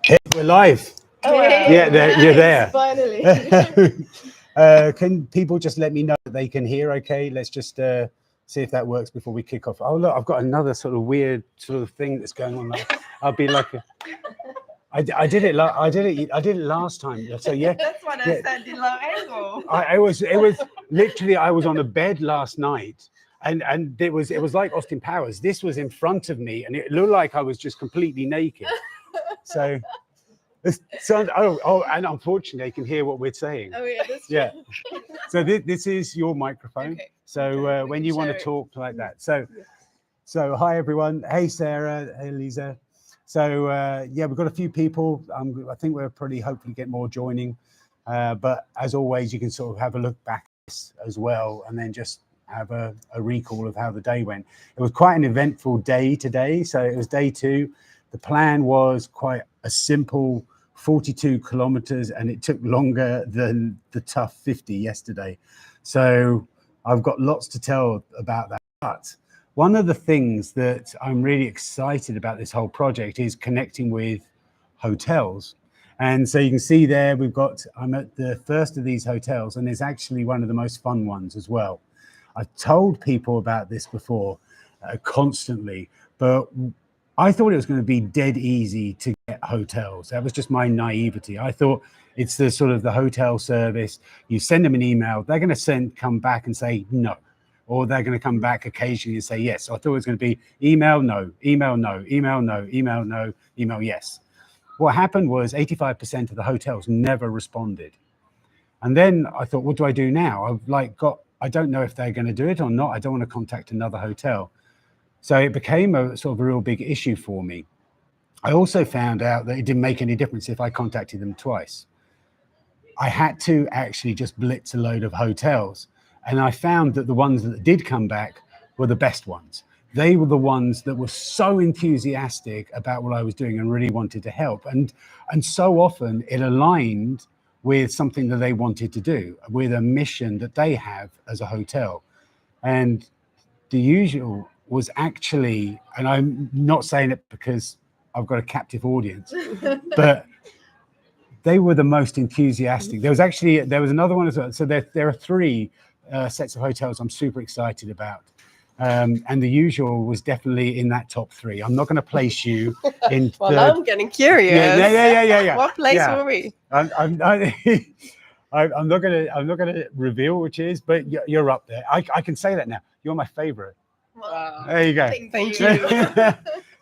Hey, we're live. Oh, yeah, you're there. Finally. Can people just let me know that they can hear okay? Let's just see if that works before we kick off. Oh, look, I've got another sort of weird sort of thing that's going on. I'll be like, I did it last time. So yeah. That's what I said, the low angle. It was literally, I was on a bed last night. And it was like Austin Powers. This was in front of me, and it looked like I was just completely naked. So, and unfortunately, I can hear what we're saying. Oh yeah, that's true. Yeah. So this is your microphone. Okay. So when you want to talk like that. So hi everyone. Hey Sarah. Hey Lisa. So yeah, we've got a few people. I think we're probably hopefully get more joining. But as always, you can sort of have a look back as well, and then just have a recall of how the day went. It was quite an eventful day today. So it was day 2. The plan was quite a simple 42 kilometers, and it took longer than the tough 50 yesterday. So I've got lots to tell about that. But one of the things that I'm really excited about this whole project is connecting with hotels. And so you can see there, I'm at the first of these hotels, and it's actually one of the most fun ones as well. I've told people about this before constantly, but I thought it was going to be dead easy to get hotels. That was just my naivety. I thought it's the sort of the hotel service. You send them an email, they're going to come back and say no, or they're going to come back occasionally and say yes. So I thought it was going to be email no, email no, email no, email no, email yes. What happened was 85% of the hotels never responded. And then I thought, what do I do now? I don't know if they're going to do it or not. I don't want to contact another hotel. So it became a sort of a real big issue for me. I also found out that it didn't make any difference if I contacted them twice. I had to actually just blitz a load of hotels. And I found that the ones that did come back were the best ones. They were the ones that were so enthusiastic about what I was doing and really wanted to help. And so often it aligned with something that they wanted to do, with a mission that they have as a hotel. And the usual was actually, and I'm not saying it because I've got a captive audience, but they were the most enthusiastic. There was another one as well. So there are 3 sets of hotels I'm super excited about. And the usual was definitely in that top 3. I'm not going to place you in. Well, I'm getting curious. Yeah. What place were we? I'm not gonna reveal which is, but you're up there. I can say that now. You're my favorite. Wow. There you go. Thank you.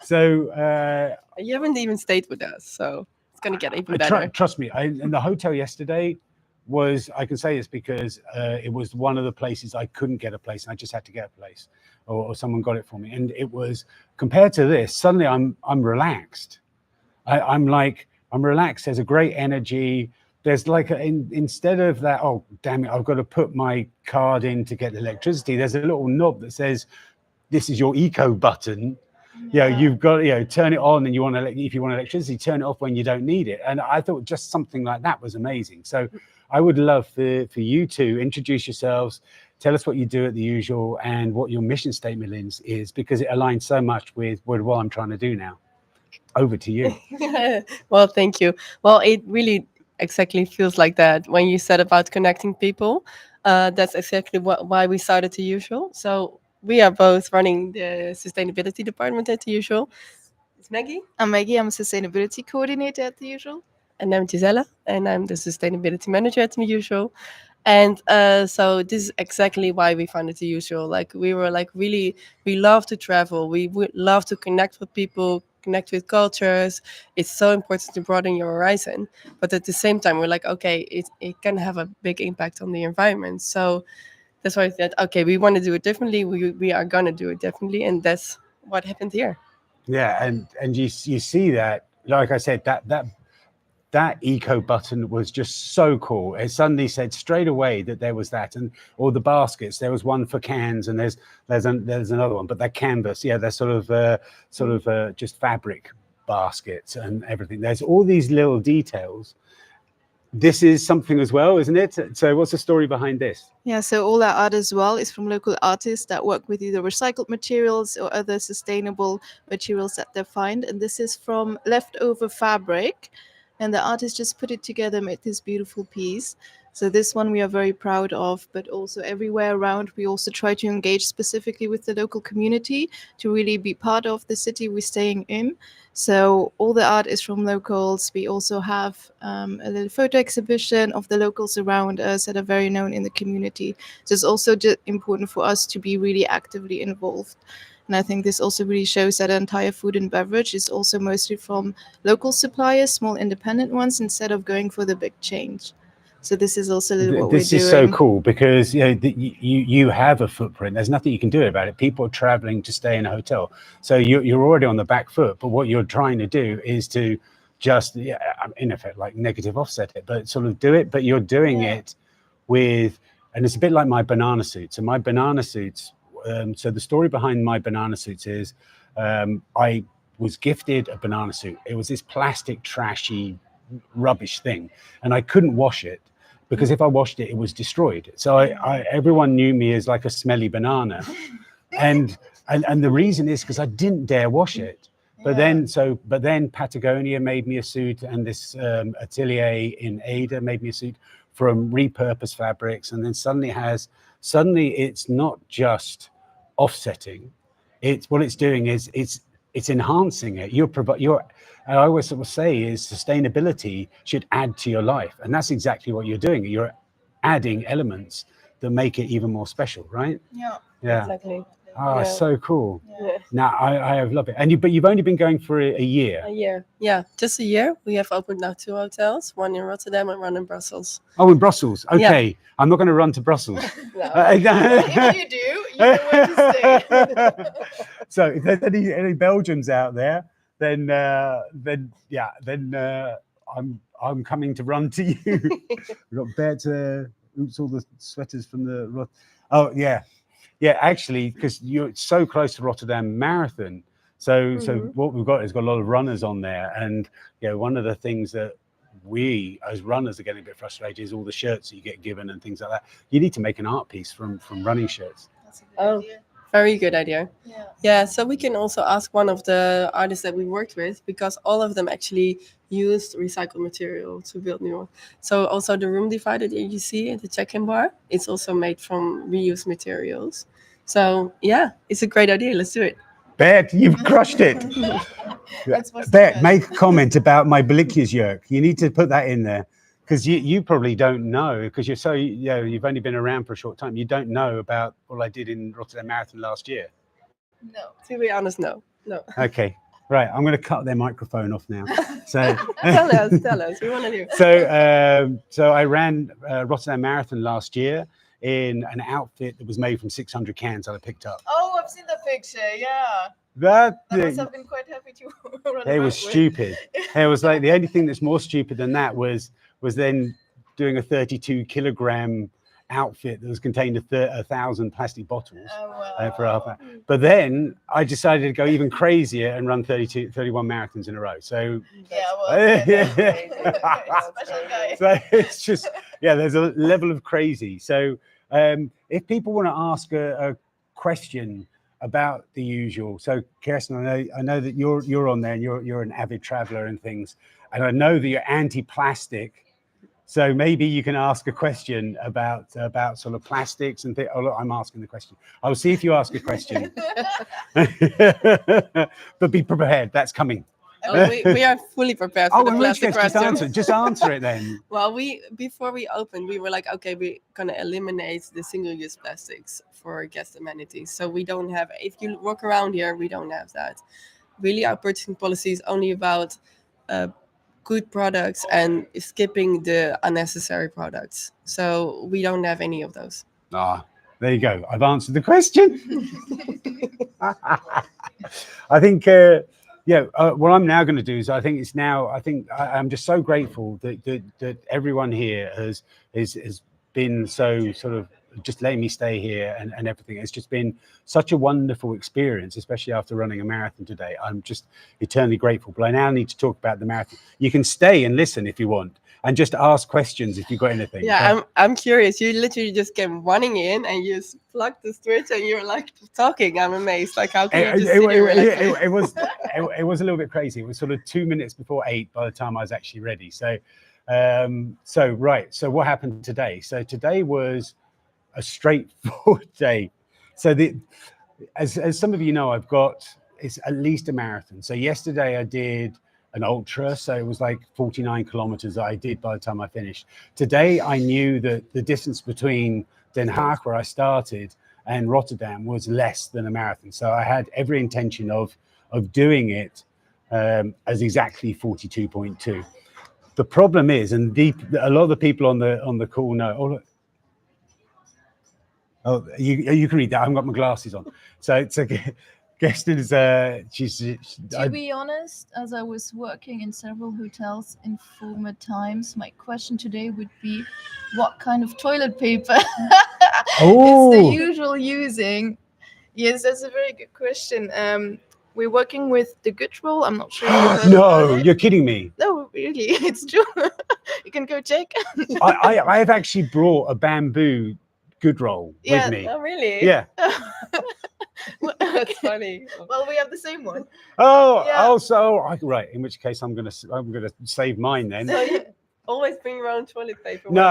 So You haven't even stayed with us, so it's gonna get even better. Trust me. In the hotel yesterday I can say this because it was one of the places I couldn't get a place, and I just had to get a place, or someone got it for me. And it was, compared to this, suddenly I'm relaxed. I'm relaxed. There's a great energy. There's like instead of that, oh damn it, I've got to put my card in to get electricity. There's a little knob that says, "This is your eco button." Yeah, you've got turn it on, and if you want electricity, turn it off when you don't need it. And I thought just something like that was amazing. So I would love for you to introduce yourselves, tell us what you do at the usual, and what your mission statement is, because it aligns so much with what I'm trying to do now. Over to you. Well, thank you. Well, it really exactly feels like that when you said about connecting people. That's exactly why we started The Usual. So we are both running the sustainability department at The Usual. It's Maggie. I'm Maggie. I'm a sustainability coordinator at The Usual. And I'm Gisela, and I'm the sustainability manager at The Usual. And so this is exactly why we founded The Usual. Like, we were like, really, we love to travel. We would love to connect with people, connect with cultures. It's so important to broaden your horizon. But at the same time, we're like, okay, it can have a big impact on the environment. So that's why I said, okay, we want to do it differently. We are going to do it differently. And that's what happened here. Yeah, and you see that, like I said, that eco button was just so cool. It suddenly said straight away that there was that, and all the baskets. There was one for cans, and there's another one, but that canvas, yeah, they're sort of just fabric baskets and everything. There's all these little details, this is something as well, isn't it? So what's the story behind this? Yeah, so all our art as well is from local artists that work with either recycled materials or other sustainable materials that they find. And this is from leftover fabric. And the artist just put it together, made this beautiful piece. So this one we are very proud of, but also everywhere around we also try to engage specifically with the local community to really be part of the city we're staying in. So all the art is from locals. We also have a little photo exhibition of the locals around us that are very known in the community. So it's also important for us to be really actively involved. And I think this also really shows that entire food and beverage is also mostly from local suppliers, small independent ones, instead of going for the big change. So this is also a little what this we're is doing. so cool because you have a footprint. There's nothing you can do about it. People are traveling to stay in a hotel, so you're already on the back foot. But what you're trying to do is to just, in effect, like negative offset it, but sort of do it. But you're doing it with, and it's a bit like my banana suits. And my banana suits. So the story behind my banana suits is, I was gifted a banana suit. It was this plastic, trashy, rubbish thing, and I couldn't wash it. Because if I washed it, it was destroyed. So everyone knew me as like a smelly banana, and the reason is because I didn't dare wash it. But then Patagonia made me a suit, and this atelier in Ada made me a suit from repurposed fabrics, and then suddenly it's not just offsetting. It's what it's doing is it's enhancing it. I always sort of say is sustainability should add to your life. And that's exactly what you're doing. You're adding elements that make it even more special, right? Yeah. Exactly. Oh, so cool. Yeah. Now I have loved it. But you've only been going for a year. A year. Yeah, just a year. We have opened now 2 hotels, one in Rotterdam and one in Brussels. Oh, in Brussels. Okay. I'm not going to run to Brussels. If you do, you know where to stay. So if there's any Belgians out there, then I'm coming to run to you. We've got Bert, oops, all the sweaters from the. Oh yeah, actually, because you're so close to Rotterdam Marathon. So what we've got is got a lot of runners on there, and one of the things that we as runners are getting a bit frustrated is all the shirts that you get given and things like that. You need to make an art piece from running shirts. That's a good idea. Very good idea. Yeah. So we can also ask one of the artists that we worked with, because all of them actually used recycled material to build new one. So also the room divider that you see at the check-in bar, it's also made from reused materials. So yeah, it's a great idea. Let's do it. Bert, you've crushed it. Bert, make a comment about my Blikjes jurk. You need to put that in there. Because you probably don't know, because you're so, you've only been around for a short time. You don't know about what I did in Rotterdam Marathon last year. No. To be honest, no. Okay, right. I'm going to cut their microphone off now. So tell us. We want to hear. So I ran Rotterdam Marathon last year in an outfit that was made from 600 cans that I picked up. Oh, I've seen the picture. Yeah. That must have been quite happy to run. It was stupid. It was like the only thing that's more stupid than that was then doing a 32 kilogram outfit that was contained 1,000 plastic bottles for half hour. But then I decided to go even crazier and run 31 marathons in a row. So special guy. So it's just there's a level of crazy. So if people want to ask a question about the usual, so Kirsten, I know that you're on there and you're an avid traveler and things, and I know that you're anti-plastic. So maybe you can ask a question about sort of plastics and things. Oh, look, I'm asking the question. I'll see if you ask a question. But be prepared. That's coming. Oh, we are fully prepared for the plastic question. Just answer it then. Well, before we opened, we were like, okay, we're going to eliminate the single-use plastics for guest amenities. So we don't have, if you walk around here, we don't have that. Really, our purchasing policy is only about good products and skipping the unnecessary products. So we don't have any of those. There you go. I've answered the question. I think, what I'm now going to do is I'm just so grateful that everyone here has been so sort of just letting me stay here and everything. It's just been such a wonderful experience, especially after running a marathon today. I'm just eternally grateful. But I now need to talk about the marathon. You can stay and listen if you want. and just ask questions if you've got anything. Yeah, I'm curious. You literally just came running in and you just plugged the switch and you're like talking. I'm amazed. Like, how can you just sit here relaxing? It was a little bit crazy. It was sort of 2 minutes before 8 by the time I was actually ready. So so what happened today? So today was a straightforward day. So as some of you know, it's at least a marathon. So yesterday I did an ultra, so it was like 49 kilometers that I did by the time I finished. Today I knew that the distance between Den Haag, where I started, and Rotterdam was less than a marathon. So I had every intention of doing it as exactly 42.2. The problem is, and a lot of the people on the call know. Oh, you can read that. I haven't got my glasses on. So it's a guest is To be honest, as I was working in several hotels in former times, my question today would be, what kind of toilet paper is the usual using? Yes, that's a very good question. We're working with the Good Roll. I'm not sure if you've heard about it. You're kidding me. No, really, it's true. You can go check. I have actually brought a bamboo Good Roll with me. Oh, really? Yeah. That's funny. Well, we have the same one. Right. In which case, I'm gonna save mine then. So you always bring your own toilet paper. No,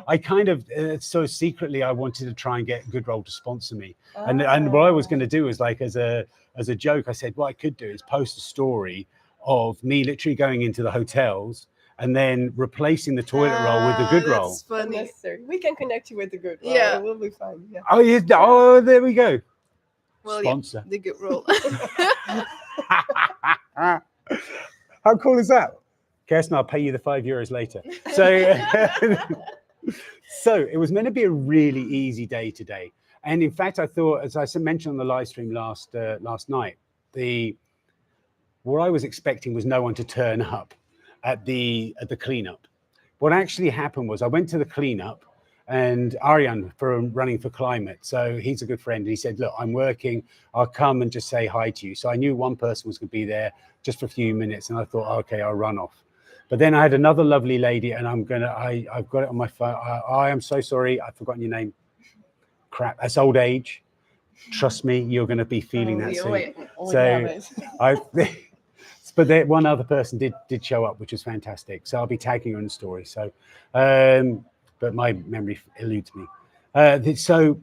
I kind of so secretly I wanted to try and get Good Roll to sponsor me, and what I was going to do is like as a joke, I said what I could do is post a story of me literally going into the hotels and then replacing the toilet roll with the Good Roll. That's funny. Unnecessary. We can connect you with the Good Roll. Yeah, it will be fine. Yeah. Oh, yeah. Oh, there we go. Well, Sponsor. Yeah, the Good Roll. How cool is that? Kirsten, I'll pay you the €5 later. So it was meant to be a really easy day today. And in fact, I thought, as I mentioned on the live stream last night, what I was expecting was no one to turn up at the cleanup. What actually happened was I went to the cleanup, and Arjan from Running for Climate, so he's a good friend, and he said, look, I'm working, I'll come and just say hi to you. So I knew one person was going to be there just for a few minutes, and I thought, okay, I'll run off. But then I had another lovely lady, and I've got it on my phone. I am so sorry, I've forgotten your name. Crap, that's old age. Trust me, you're going to be feeling that soon. But one other person did show up, which was fantastic. So I'll be tagging her in the story. So, but my memory eludes me. So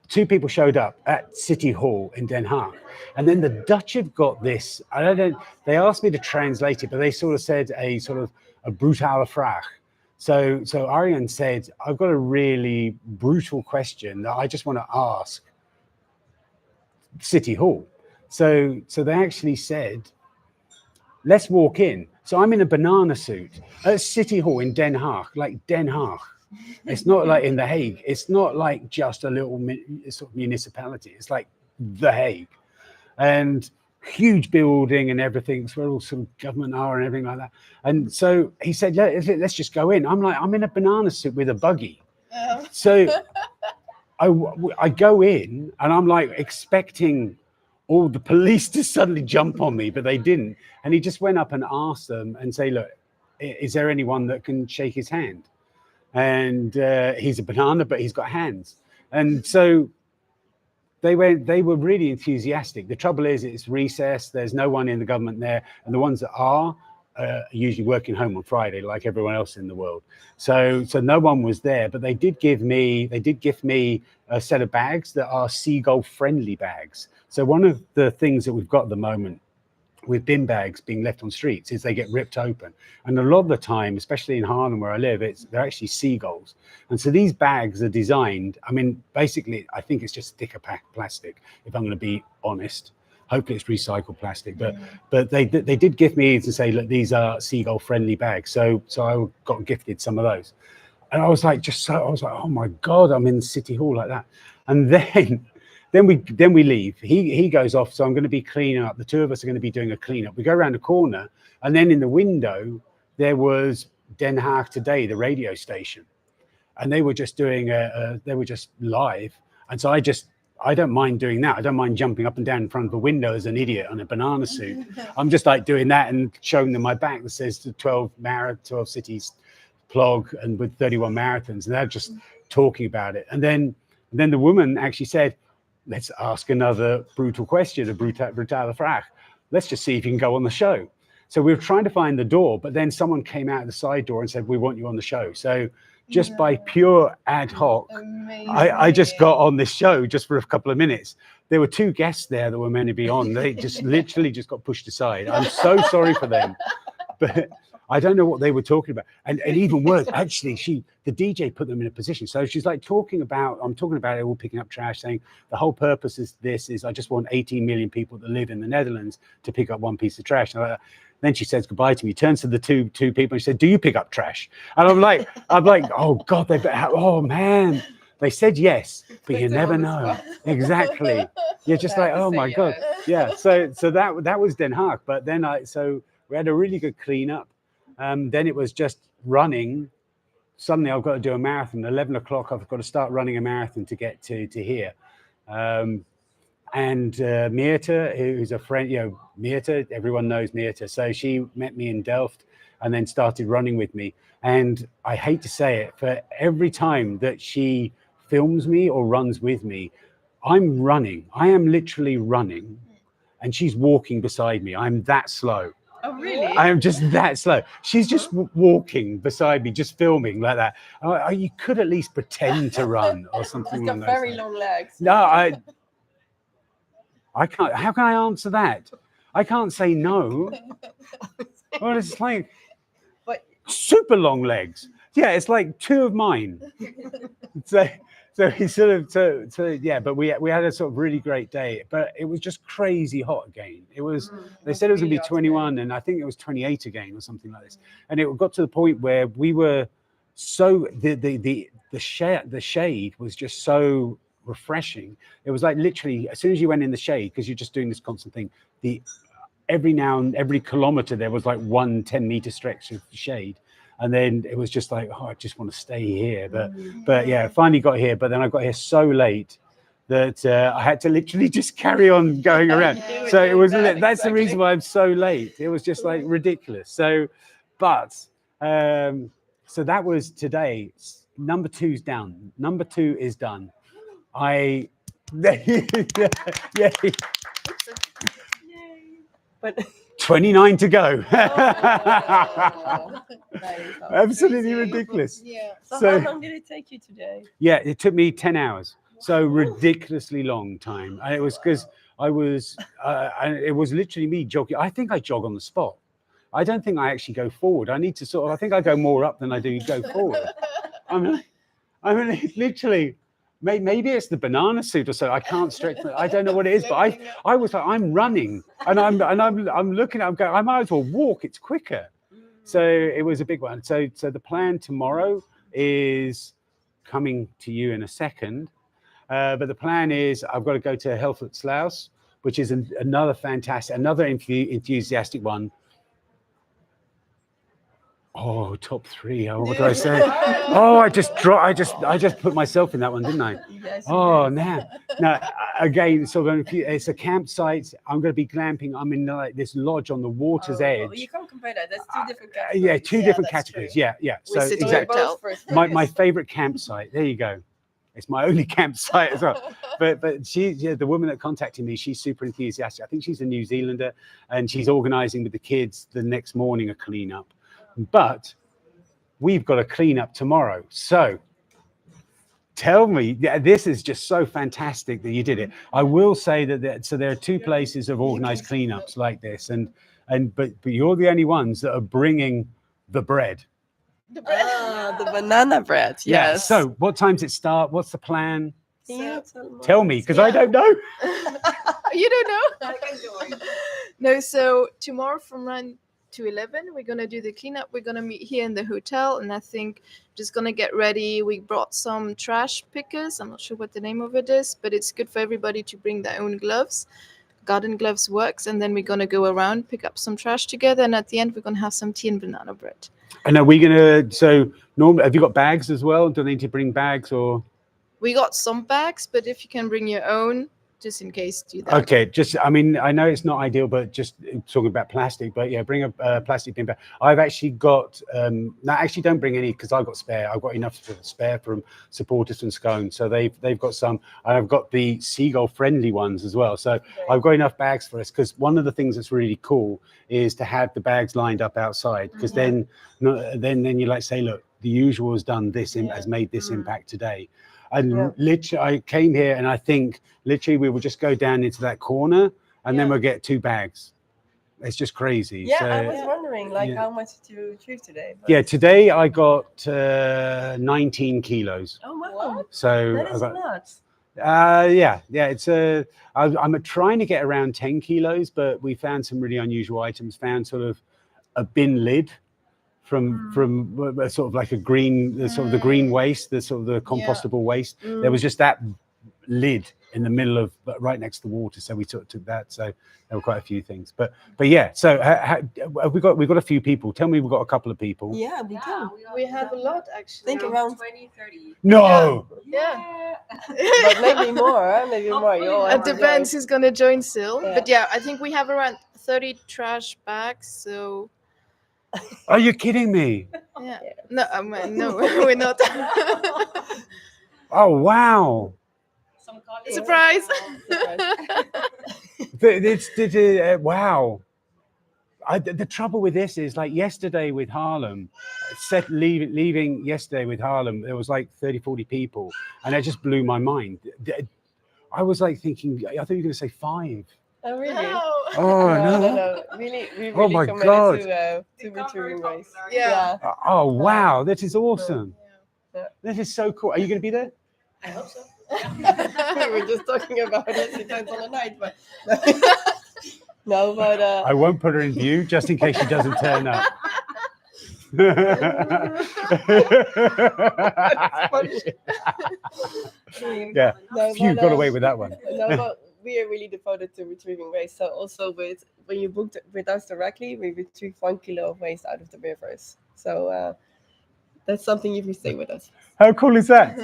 2 people showed up at City Hall in Den Haag, and then the Dutch have got this. They asked me to translate it, but they sort of said a brutale vraag. So Arjan said, I've got a really brutal question that I just want to ask City Hall. So they actually said, let's walk in. So I'm in a banana suit at City Hall in Den Haag, like Den Haag. It's not like in The Hague. It's not like just a little sort of municipality. It's like The Hague, and huge building and everything. It's where all sort of government are and everything like that. And so he said, let's just go in. I'm like, I'm in a banana suit with a buggy. So I go in and I'm like expecting all the police to suddenly jump on me, but they didn't. And he just went up and asked them and say, look, is there anyone that can shake his hand? And he's a banana, but he's got hands. And so they were really enthusiastic. The trouble is it's recess. There's no one in the government there. And the ones that are usually working home on Friday, like everyone else in the world. So no one was there, but they did gift me a set of bags that are seagull friendly bags. So one of the things that we've got at the moment with bin bags being left on streets is they get ripped open. And a lot of the time, especially in Haarlem where I live, they're actually seagulls. And so these bags are designed, I mean, basically, I think it's just thicker plastic, if I'm going to be honest. Hopefully it's recycled plastic, but they did gift me to say, look, these are seagull friendly bags. So I got gifted some of those. And I was like, oh my God, I'm in City Hall like that. And then we leave. He goes off, so I'm going to be cleaning up. The 2 of us are going to be doing a cleanup. We go around the corner, and then in the window there was Den Haag Today, the radio station, and they were just doing they were just live. And so I don't mind doing that. I don't mind jumping up and down in front of a window as an idiot on a banana suit. I'm just like doing that and showing them my back that says the 12 cities Plog and with 31 marathons, and they're just talking about it. And then the woman actually said, let's ask another brutal question, a brutale vraag. Let's just see if you can go on the show. So we were trying to find the door, but then someone came out the side door and said, we want you on the show. So just by pure ad hoc, I just got on this show just for a couple of minutes. There were 2 guests there that were meant to be on. They just literally just got pushed aside. I'm so sorry for them, but I don't know what they were talking about. And even worse, actually, the DJ put them in a position. So she's like I'm talking about it all picking up trash, saying the whole purpose is I just want 18 million people that live in the Netherlands to pick up one piece of trash. And then she says goodbye to me, turns to the two people and she said, do you pick up trash? And I'm like, oh God, oh man. They said yes, but you never know. Exactly. You're just like, oh my God. Yeah. So that was Den Haag. But then we had a really good cleanup. Then it was just running. Suddenly I've got to do a marathon. 11 o'clock, I've got to start running a marathon to get to here. And Meerte, who's a friend, Meerte, everyone knows Meerte. So she met me in Delft and then started running with me. And I hate to say it, for every time that she films me or runs with me, I'm running. I am literally running and she's walking beside me. I'm that slow. Oh, really? I am just that slow. She's just walking beside me, just filming like that. You could at least pretend to run or something. She's got very long legs. No, I can't. How can I answer that? I can't say no. Well, it's like super long legs. Yeah, it's like 2 of mine. So he yeah, but we had a sort of really great day, but it was just crazy hot again. It was, they said it was gonna be 21 and I think it was 28 again or something like this. And it got to the point where we were so, the shade was just so refreshing. It was like literally, as soon as you went in the shade, because you're just doing this constant thing, every kilometer there was like 1 10-meter stretch of shade. And then it was just like, oh, I just want to stay here. But yeah, finally got here. But then I got here so late that I had to literally just carry on going around. So it was, that's the reason why I'm so late. It was just like ridiculous. So, but, so that was today. Number 2's down. Number 2 is done. Yeah. But 29 to go. Oh, Absolutely ridiculous. Yeah. So how long did it take you today? Yeah, it took me 10 hours. So ridiculously long time. And it was because it was literally me jogging. I think I jog on the spot. I don't think I actually go forward. I need to I think I go more up than I do go forward. I mean, literally, maybe it's the banana suit or so. I can't stretch. I don't know what it is, but I was like, I'm running and I'm looking. I'm going. I might as well walk. It's quicker. So it was a big one. So the plan tomorrow is coming to you in a second. But the plan is I've got to go to Helvoetsluis, which is another enthusiastic one. Oh, top 3. Oh, what do I say? Oh, I just put myself in that one, didn't I? Yes, Oh, now again, it's a campsite. I'm going to be glamping. I'm in like this lodge on the water's edge. You can't compare that. That's 2 different categories. Yeah, 2 different categories. True. Yeah. So exactly. My favorite campsite. There you go. It's my only campsite as well. But the woman that contacted me, she's super enthusiastic. I think she's a New Zealander, and she's organising with the kids the next morning a cleanup. But we've got a clean up tomorrow. So tell me, this is just so fantastic that you did it. I will say that there are 2 places of organized cleanups like this, but you're the only ones that are bringing the bread. The banana bread. Yes. Yeah. So what time does it start? What's the plan? Tell me, because I don't know. You don't know? I can join. No, so tomorrow from 9 to 11 we're gonna do the cleanup. We're gonna meet here in the hotel, and I think just gonna get ready. We brought some trash pickers. I'm not sure what the name of it is, but it's good for everybody to bring their own gloves. Garden gloves works, and then we're gonna go around, pick up some trash together, and at the end we're gonna have some tea and banana bread. And are we gonna, normally, have you got bags as well? Do they need to bring bags or? We got some bags, but if you can bring your own just in case do that. Okay, just I mean I know it's not ideal, but just talking about plastic. But yeah, bring a plastic bin bag. I've actually got no, actually don't bring any because I've got spare. I've got enough to spare from supporters and Scone, so they've got some. I've got the seagull friendly ones as well. So I've got enough bags for us because one of the things that's really cool is to have the bags lined up outside because then you like say, look, the usual has done this, has made this impact today. And literally, I came here and I think literally we will just go down into that corner and then we'll get 2 bags. It's just crazy. Yeah, so, I was wondering how much did you retrieve today? Yeah, today I got 19 kilos. Oh, wow. So that is nuts. Yeah, it's I'm trying to get around 10 kilos, but we found some really unusual items. Found sort of a bin lid from sort of like a green, sort of the green waste, the sort of the compostable waste. There was just that lid in the middle of right next to the water, so we took that. So there were quite a few things, but yeah. So we've got a few people. Tell me, we've got a couple of people. Yeah, we do. We have a lot actually. Think around 20, 30. No. Yeah. but maybe more. Maybe more. It depends who's gonna join still. Yeah. But yeah, I think we have around 30 trash bags. So. Are you kidding me? Yeah. No, no, we're not. Oh wow! Surprise! Wow. The trouble with this is like yesterday with Haarlem, leaving yesterday with Haarlem, there was like 30, 40 people, and it just blew my mind. I was like thinking, I thought you were going to say 5. Oh really? No. Oh no! Really, we really oh my committed God! To retrieving waste. Yeah. Oh wow! This is awesome. Yeah. This is so cool. Are you going to be there? I hope so. We were just talking about it. Depends on the night, but no. But I won't put her in view just in case she doesn't turn up. Yeah, you got away with that one. No, but we are really devoted to retrieving waste. So also when you booked with us directly, we retrieve 1 kilo of waste out of the rivers. So that's something if you stay with us. How cool is that?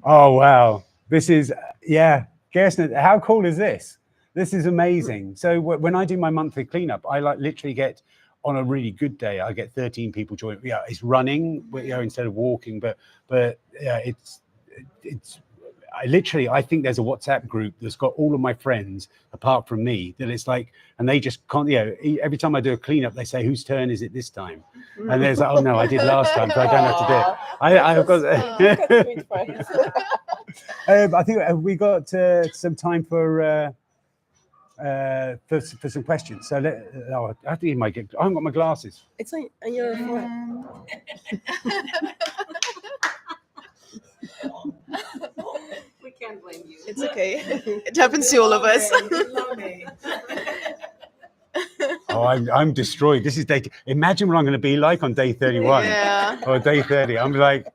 Oh wow, this is Gerstner, how cool is this? This is amazing. So when I do my monthly cleanup, I like literally get, on a really good day, I get 13 people join. Yeah, it's running, instead of walking, but it's I think there's a WhatsApp group that's got all of my friends apart from me, that it's like, and they just can't, every time I do a cleanup, they say, whose turn is it this time? And there's like, oh no, I did last time, so I don't have to do it. I've got I think we got some time for some questions. So I have to I haven't got my glasses. It's on your We can't blame you. It's okay. It happens to all of us. Oh, I'm destroyed. This is day. Imagine what I'm going to be like on day 31 or day 30. I'm like,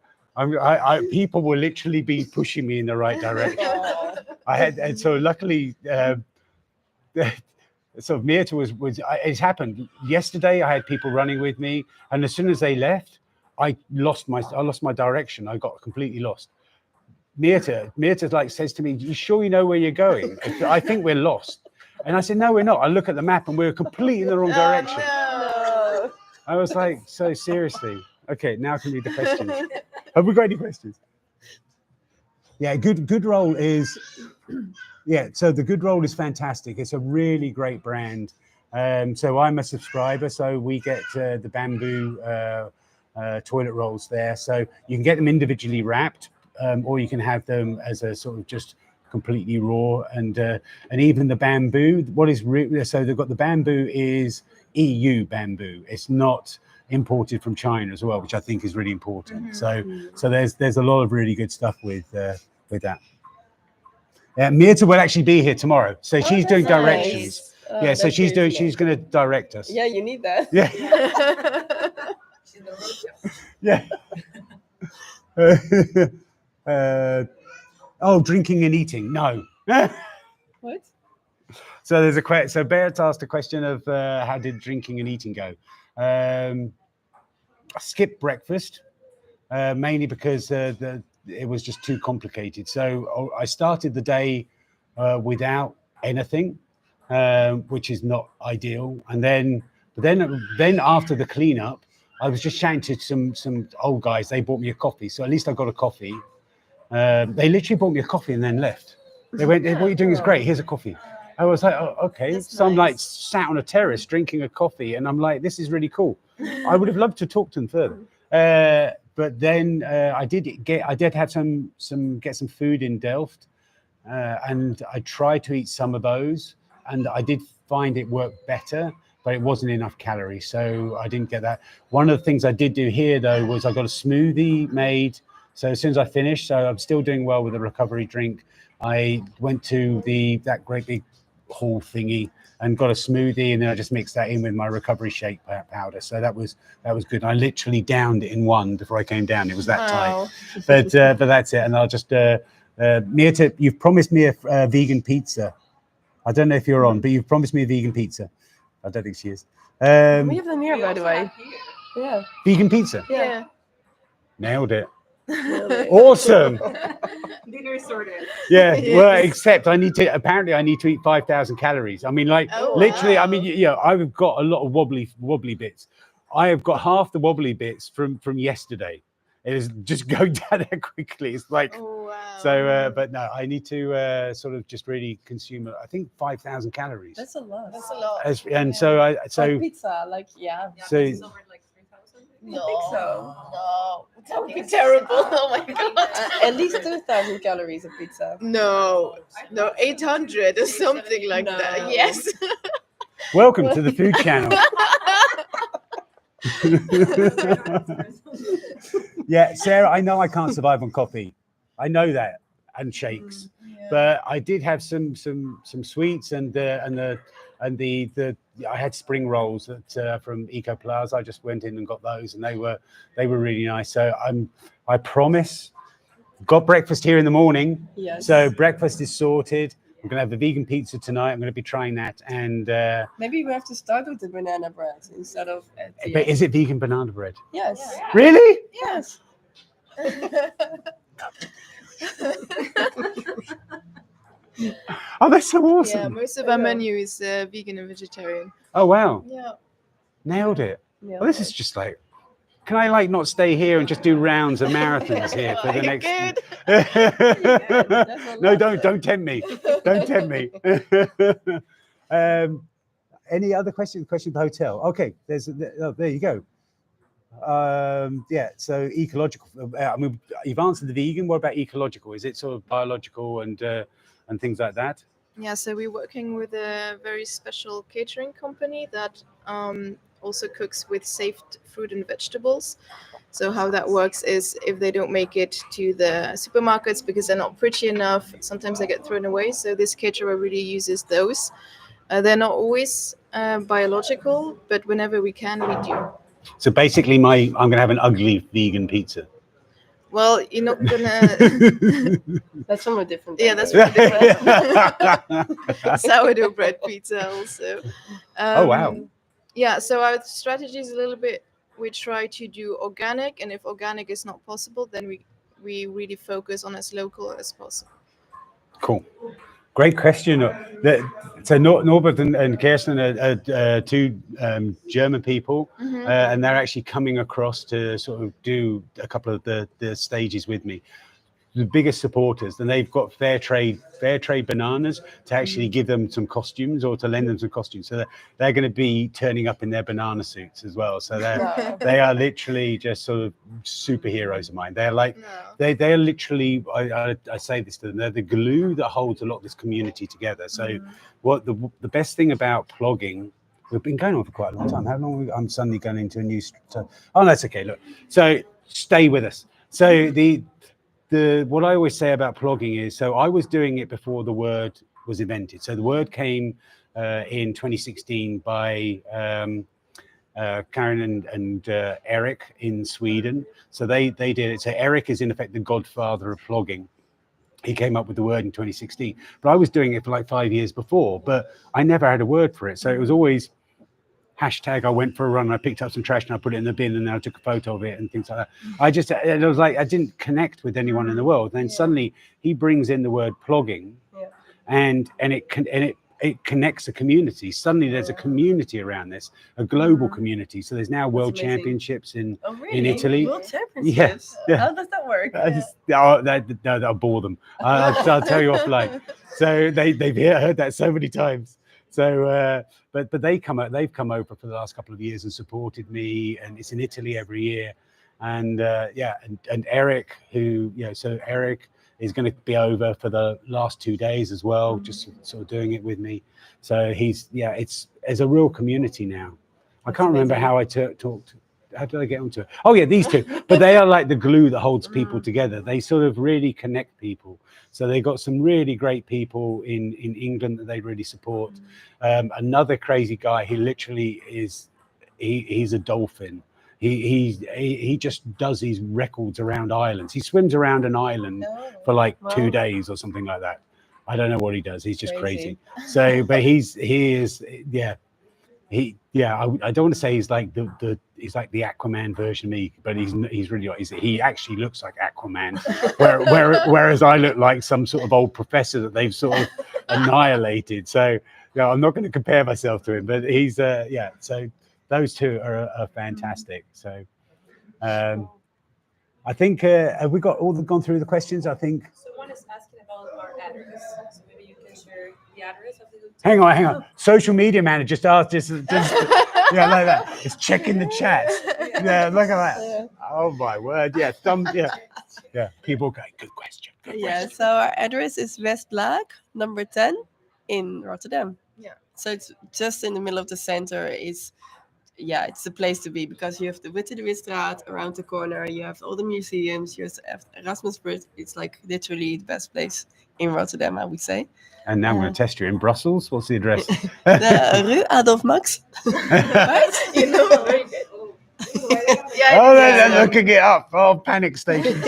people will literally be pushing me in the right direction. And so luckily, so Mirta was it's happened yesterday. I had people running with me, and as soon as they left, I lost my direction. I got completely lost. Mirta like says to me, "You sure you know where you're going?" I think we're lost. And I said, "No, we're not. I look at the map and we're completely in the wrong direction." No. I was like, so seriously. Okay, now I can read the questions. Have we got any questions? Yeah, good roll is, so the Good Roll is fantastic. It's a really great brand. So I'm a subscriber, so we get the bamboo toilet rolls there. So you can get them individually wrapped, or you can have them as a sort of just completely raw. And even the bamboo, so they've got the bamboo is EU bamboo. It's not imported from China as well, which I think is really important. So there's a lot of really good stuff with that. Mirta will actually be here tomorrow, so she's doing directions. Nice. So she's going to direct us. Yeah, you need that. Yeah. Yeah. Drinking and eating. No. What? So there's so Berit asked a question of how did drinking and eating go? I skipped breakfast mainly because it was just too complicated. So I started the day without anything, which is not ideal. And then after the cleanup, I was just chatting to some old guys. They bought me a coffee, so at least I got a coffee. They literally bought me a coffee and then left. They went, "What you're doing is great. Here's a coffee." I was like, "Oh, okay." That's So I'm like nice. sat on a terrace drinking a coffee, and I'm like, "This is really cool." I would have loved to talk to them further, but then I did have get some food in Delft, and I tried to eat some of those, and I did find it worked better, but it wasn't enough calories, so I didn't get that. One of the things I did do here though was I got a smoothie made. So as soon as I finished, so I'm still doing well with the recovery drink. I went to that great big hall thingy and got a smoothie, and then I just mixed that in with my recovery shake powder. So that was good. I literally downed it in one before I came down. It was that tight. But that's it. And I'll just Mirta, you've promised me a vegan pizza. I don't know if you're on, but you've promised me a vegan pizza. I don't think she is. We have them here, We by the also way. have here. Yeah. Vegan pizza. Yeah. Nailed it. Awesome. Dinner sorted. Yeah, Yes. well, except I need to eat 5,000 calories. I mean, like Oh, literally, I wow. mean, I've got a lot of wobbly bits. I have got half the wobbly bits from yesterday. It is just going down there quickly. It's like, Oh, wow. so, but no, I need to sort of just really consume, I think 5,000 calories. That's a lot. That's a lot. And so For pizza, like, yeah. Yeah, So- this is over like 3,000. No, I think so. no, that would be terrible. Oh my god. At least 2,000 calories of pizza. No, 800 or something like No. that. Yes. welcome to the food channel. Yeah, Sarah, I know I can't survive on coffee. I know that, and shakes. But I did have some sweets and I had spring rolls from Eco Plaza. I just went in and got those, and they were really nice. So I promise. Got breakfast here in the morning. Yes. So breakfast is sorted. I'm gonna have a vegan pizza tonight. I'm gonna be trying that. And Maybe we have to start with the banana bread instead of at the but end. is it vegan banana bread? Yes. Yeah. Really? Yes. Oh, that's so awesome. Yeah, most of our menu is vegan and vegetarian. Oh wow, Yeah. nailed it. Yeah. Well, this is just like, can I like not stay here and just do rounds and marathons here for the You're next? good. That's a No, lot. don't tempt me. Don't tempt me. Any other questions? Question for hotel? Okay, there you go. Yeah, so ecological. I mean, you've answered the vegan. What about ecological? Is it sort of biological and things like that? Yeah, so we're working with a very special catering company that also cooks with saved fruit and vegetables. So how that works is if they don't make it to the supermarkets because they're not pretty enough, sometimes they get thrown away. So this caterer really uses those. They're not always biological, but whenever we can, we do. So basically, I'm going to have an ugly vegan pizza. Well, you're not gonna. That's from a different. Yeah, that's different. sourdough bread pizza also. Oh, wow. Yeah, so our strategy is a little bit. We try to do organic, and if organic is not possible, then we really focus on as local as possible. Cool. Great question. So Norbert and Kirsten are two German people, and they're actually coming across to sort of do a couple of the stages with me. The biggest supporters, and they've got fair trade bananas to actually give them some costumes or to lend them some costumes. So they're going to be turning up in their banana suits as well. So they are literally just sort of superheroes of mine. They're like they're literally. I say this to them. They're the glue that holds a lot of this community together. So what the best thing about plogging. We've been going on for quite a long time. How long? I'm suddenly going into a new. Oh, that's okay. Look, so stay with us. So what I always say about plogging is, so I was doing it before the word was invented. So the word came in 2016 by Karen and Eric in Sweden. So they did it. So Eric is in effect the godfather of plogging. He came up with the word in 2016, but I was doing it for like 5 years before, but I never had a word for it. So it was always hashtag I went for a run, I picked up some trash and I put it in the bin and then I took a photo of it and things like that. It was like I didn't connect with anyone in the world. Then suddenly he brings in the word plogging and it connects a community. Suddenly there's a community around this, a global community. So there's now world amazing. championships in really? in Italy. World Championships? Yeah. How does that work? I'll bore them. I'll tell you offline. So they've heard that so many times. So but they've come over for the last couple of years and supported me, and it's in Italy every year. And and Eric, who so Eric is going to be over for the last 2 days as well, just sort of doing it with me. So it's a real community now. I can't remember how I talked. How did I get onto it? Oh yeah, these two. But they are like the glue that holds people together. They sort of really connect people. So they got some really great people in England that they really support. Another crazy guy. He literally is. He's a dolphin. He just does these records around islands. He swims around an island for like 2 days or something like that. I don't know what he does. He's just crazy. So, but I don't want to say he's like he's like the Aquaman version of me, but he's really not. He actually looks like Aquaman, whereas I look like some sort of old professor that they've sort of annihilated. So, I'm not going to compare myself to him, but he's So those two are fantastic. So, I think have we gone through the questions? I think. Someone is asking about our address, so maybe you can share the address of the. Hang on. Social media manager just asked, just yeah, like that. It's checking the chat. Yeah, look at that. Yeah. Oh my word. Yeah, yeah. People go, good question. So our address is Westlaag, number 10, in Rotterdam. Yeah. So it's just in the middle of the center. It's the place to be, because you have the Witte de Witstraat around the corner. You have all the museums. You have Erasmusbrug. It's like literally the best place in Rotterdam, I would say. And now I'm going to test you in Brussels. What's the address? The Rue Adolf Max. Right? You know, very good. They're looking it up. Oh, panic station.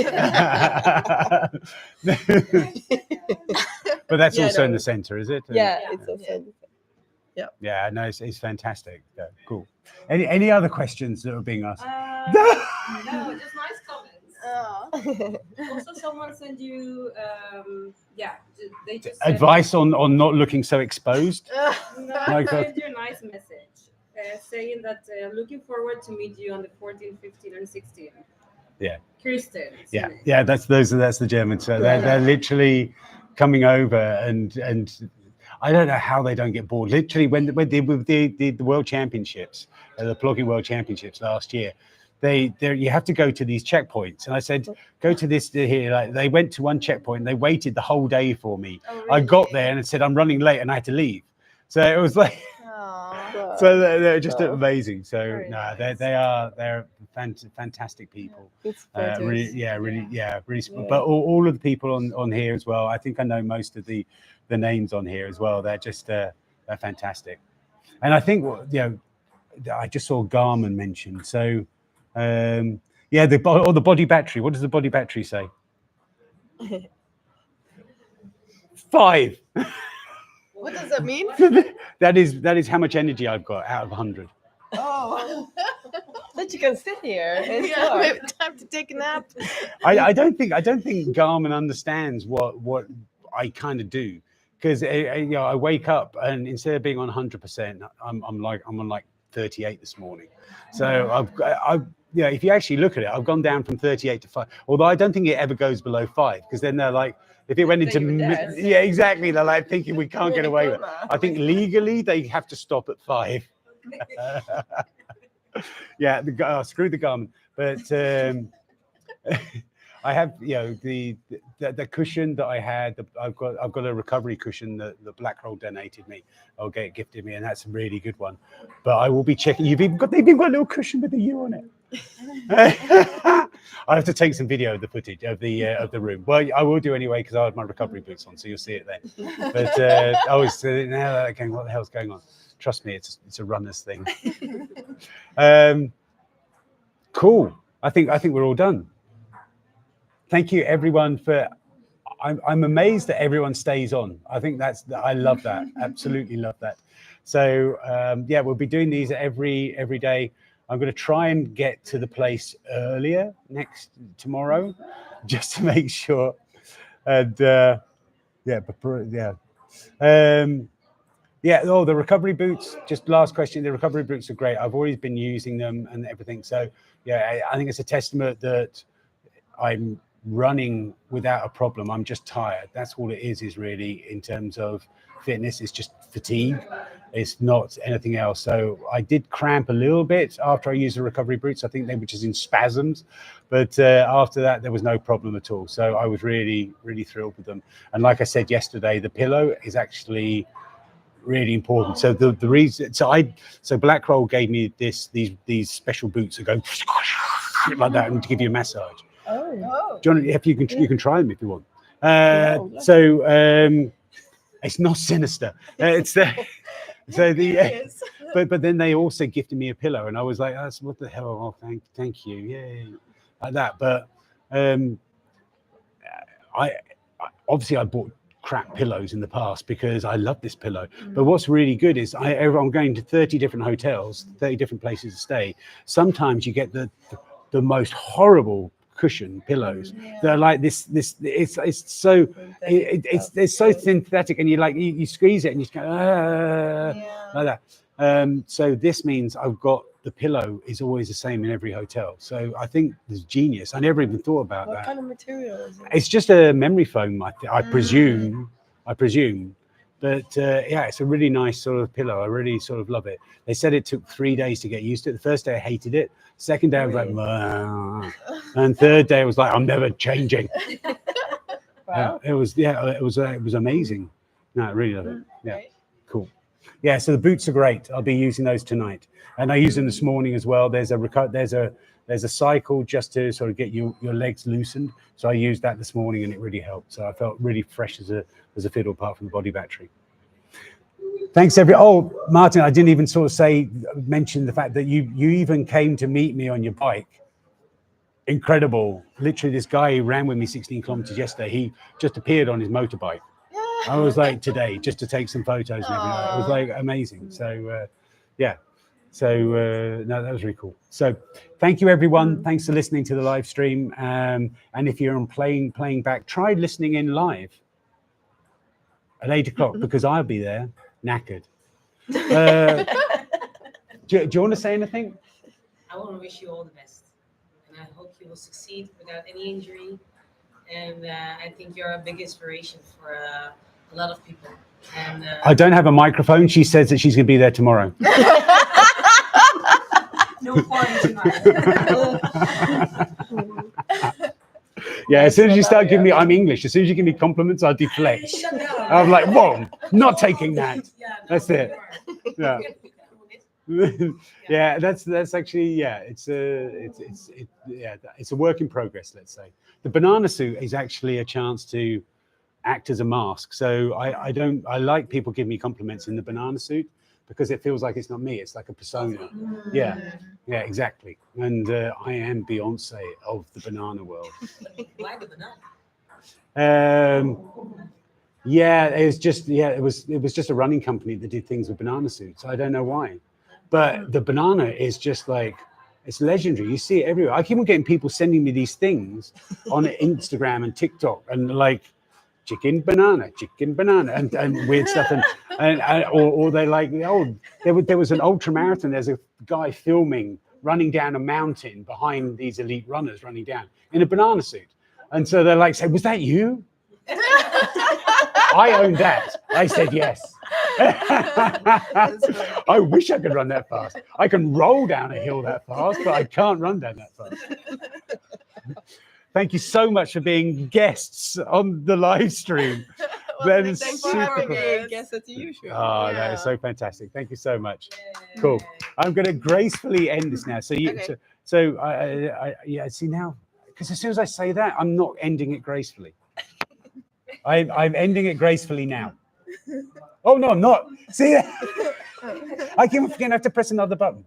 But that's also in the center, is it? Yeah, it's also in the center. Yeah, no, it's fantastic. Yeah, cool. Any other questions that are being asked? No, just nice comments. Also, someone sent you, they just Advice on not looking so exposed. sent you a nice message saying that looking forward to meet you on the 14th, 15th, and 16th. Yeah. Kirsten. Yeah. That's the Germans. So they're literally coming over and I don't know how they don't get bored. Literally, when they did the World Championships, the Plogging World Championships last year, you have to go to these checkpoints, and I said, go to this here. Like, they went to one checkpoint, and they waited the whole day for me. Oh, really? I got there and it said I'm running late, and I had to leave. So it was like, so they're just amazing. So they're fantastic people. Really. But all of the people on here as well. I think I know most of the names on here as well. They're just they're fantastic. And I think I just saw Garmin mentioned. So the body battery. What does the body battery say? 5. What does that mean? That is how much energy I've got out of 100. Oh, that you can sit here. Maybe time to take a nap. I don't think Garmin understands what I kind of do, because I wake up and instead of being on 100%, I'm on like 38 this morning. So if you actually look at it, I've gone down from 38 to 5. Although I don't think it ever goes below 5, because then they're like, if it went into exactly, they're like thinking we can't get away with it. I think legally they have to stop at 5. Screw the Garmin. But I have the cushion that I had. I've got a recovery cushion that the Blackroll donated me. Gifted me, and that's a really good one. But I will be checking. They've even got a little cushion with a U on it. I have to take some video of the footage of the room. Well, I will do anyway, because I have my recovery boots on, so you'll see it then. But I was now going, what the hell's going on? Trust me, it's a runner's thing. Cool. I think we're all done. Thank you, everyone, for. I'm amazed that everyone stays on. I think I love that. Absolutely love that. So we'll be doing these every day. I'm going to try and get to the place earlier tomorrow, just to make sure. And Yeah, oh, the recovery boots, just last question. The recovery boots are great. I've always been using them and everything. So, yeah, I think it's a testament that I'm running without a problem. I'm just tired. That's all it is really in terms of fitness. It's just fatigue. It's not anything else. So I did cramp a little bit after I used the recovery boots. I think they were just in spasms. But after that, there was no problem at all. So I was really, really thrilled with them. And like I said yesterday, the pillow is actually really important. So the reason, so Blackroll gave me these special boots that go like that and to give you a massage. Oh. John, if you can try them if you want. It's not sinister. It's but then they also gifted me a pillow, and I was like, "That's what the hell? Oh, thank you, yay!" Like that. But I obviously I bought crap pillows in the past because I love this pillow. But what's really good is I'm going to 30 different hotels, 30 different places to stay. Sometimes you get the most horrible cushion pillows. They're like this it's so synthetic, and you squeeze it and you just go like that. So this means I've got the pillow is always the same in every hotel. So I think it's genius. I never even thought about that. What kind of material is it? It's just a memory foam, I presume. But yeah, it's a really nice sort of pillow. I really sort of love it. They said it took 3 days to get used to it. The first day I hated it. Second day I was like, and third day I was like, I'm never changing. Wow. It was amazing. No, I really love it. Yeah, cool. Yeah, so the boots are great. I'll be using those tonight, and I used them this morning as well. There's a cycle just to sort of get your legs loosened. So I used that this morning, and it really helped. So I felt really fresh as a fiddle, apart from the body battery. Thanks, Oh, Martin, I didn't even sort of mention the fact that you even came to meet me on your bike. Incredible. Literally, this guy who ran with me 16 kilometers yesterday, he just appeared on his motorbike. I was like, today, just to take some photos and everything. It was like amazing. So, yeah. So, no, that was really cool. So thank you, everyone. Thanks for listening to the live stream. And if you're on playing back, try listening in live at 8 o'clock because I'll be there, knackered. Do you want to say anything? I want to wish you all the best. And I hope you will succeed without any injury. And I think you're a big inspiration for a lot of people. And I don't have a microphone. She says that she's going to be there tomorrow. No point tonight. Yeah, as soon as you start giving me, I'm English. As soon as you give me compliments, I deflect. I'm like, whoa, not taking that. That's it. Yeah. Yeah, that's actually, yeah, it's a work in progress, let's say. The banana suit is actually a chance to act as a mask. So I like people giving me compliments in the banana suit because it feels like it's not me. It's like a persona. Yeah, exactly. And I am Beyonce of the banana world. Why the banana? Yeah, it was just a running company that did things with banana suits. I don't know why. But the banana is just like, it's legendary. You see it everywhere. I keep on getting people sending me these things on Instagram and TikTok and like chicken banana, and weird stuff. Or they like, there was an ultra marathon. There's a guy filming running down a mountain behind these elite runners running down in a banana suit. And so they're like, say, was that you? I owned that. I said yes. I wish I could run that fast. I can roll down a hill that fast, but I can't run down that fast. Thank you so much for being guests on the live stream. That is super cool. Guess as usual. Oh, that is so fantastic. Thank you so much. Cool. I'm going to gracefully end this now. See now, because as soon as I say that, I'm not ending it gracefully. I'm ending it gracefully now. Oh, no, I'm not. See that? I keep forgetting I have to press another button.